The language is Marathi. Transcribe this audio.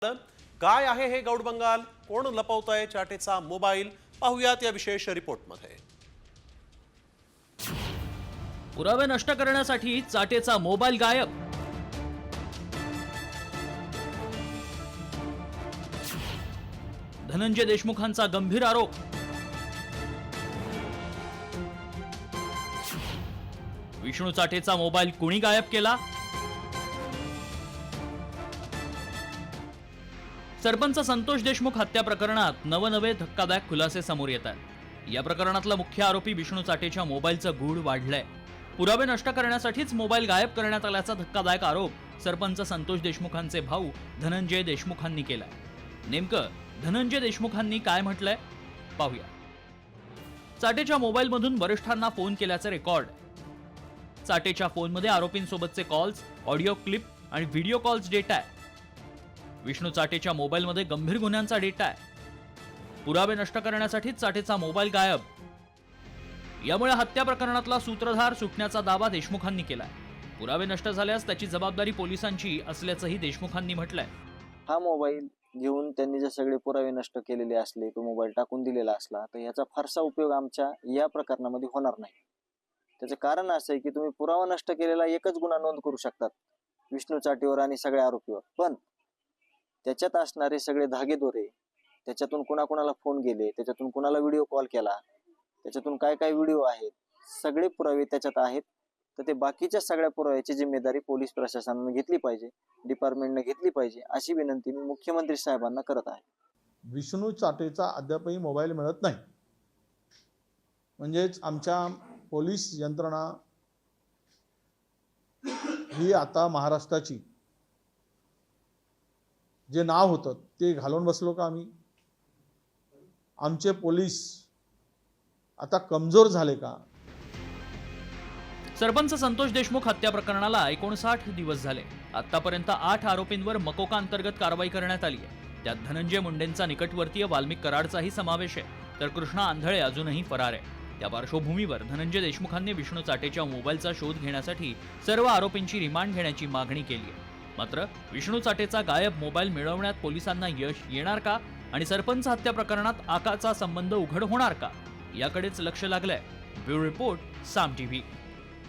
काय आहे हे गौड बंगाल? कोण लपवतंय चाटेचा मोबाईल? पाहुयात या विशेष रिपोर्टमध्ये। पुरावे नष्ट करण्यासाठी चाटेचा मोबाईल गायब। धनंजय देशमुखांचा गंभीर आरोप। विष्णू चाटेचा मोबाईल कुणी गायब केला? सरपंच संतोष देशमुख हत्या प्रकरणात नवनवे धक्कादायक खुलासे समोर येतात। या प्रकरणातला मुख्य आरोपी विष्णू चाटेच्या मोबाईलचं गूढ वाढलंय। पुरावे नष्ट करण्यासाठीच मोबाईल गायब करण्यात आल्याचा धक्कादायक आरोप सरपंच संतोष देशमुखांचे भाऊ धनंजय देशमुखांनी केलाय। नेमकं धनंजय देशमुखांनी काय म्हटलंय पाहूया। चाटेच्या मोबाईलमधून वरिष्ठांना फोन केल्याचे रेकॉर्ड। चाटेच्या फोनमध्ये आरोपींसोबतचे कॉल्स, ऑडिओ क्लिप आणि व्हिडिओ कॉल्स डेटा आहे। विष्णू चाटेच्या मोबाईलमध्ये गंभीर गुन्ह्यांचा डेटा आहे। पुरावे नष्ट करण्यासाठीच चाटेचा मोबाईल गायब। यामुळे हत्या प्रकरणातला सूत्रधार सुटण्याचा दावा देशमुखांनी केलाय। पुरावे नष्ट झाल्यास त्याची जबाबदारी पोलिसांची असल्याचंही देशमुखांनी म्हटलंय। हा मोबाईल घेऊन त्यांनी जे सगळे पुरावे नष्ट केलेले असले, तो मोबाईल टाकून दिलेला असला तर याचा फारसा उपयोग आमच्या या प्रकरणामध्ये होणार नाही। त्याचे कारण असं आहे की तुम्ही पुरावा नष्ट केलेला एकच गुन्हा नोंद करू शकतात विष्णू चाटेवर आणि सगळ्या आरोपीवर, पण त्याच्यात असणारे सगळे धागेदोरे, त्याच्यातून कुणाकुणाला फोन गेले, त्याच्यातून कुणाला व्हिडिओ कॉल केला, त्याच्यातून काय काय व्हिडिओ आहेत, सगळे पुरावे त्याच्यात आहेत। तर ते बाकीच्या सगळ्या पुराव्याची जिम्मेदारी पोलीस प्रशासनाने घेतली पाहिजे, डिपार्टमेंटने घेतली पाहिजे, अशी विनंती मी मुख्यमंत्री साहेबांना करत आहे। विष्णू चाटेचा अद्यापही मोबाईल मिळत नाही, म्हणजेच आमच्या पोलीस यंत्रणा ही आता महाराष्ट्राची जे नाव होतं ते घालून बसलो का आम्ही? आमचे पोलीस आता कमजोर झाले का? सरपंच संतोष देशमुख हत्या प्रकरणाला 59 दिवस झाले। आतापर्यंत 8 आरोपींवर मकोका अंतर्गत कारवाई करण्यात आली आहे। त्यात धनंजय मुंडेंचा निकटवर्तीय वाल्मिक कराडचाही समावेश आहे, तर कृष्णा आंधळे अजूनही फरार आहे। त्या पार्श्वभूमीवर धनंजय देशमुखांनी विष्णू चाटेच्या मोबाईलचा शोध घेण्यासाठी सर्व आरोपींची रिमांड घेण्याची मागणी केली आहे। मात्र विष्णू चाटेचा गायब मोबाईल मिळवण्यात पोलिसांना यश येणार का आणि सरपंच हत्या प्रकरणात आकाचा संबंध उघड होणार का, याकडेच लक्ष लागलंय। ब्युरो रिपोर्ट, साम टीव्ही।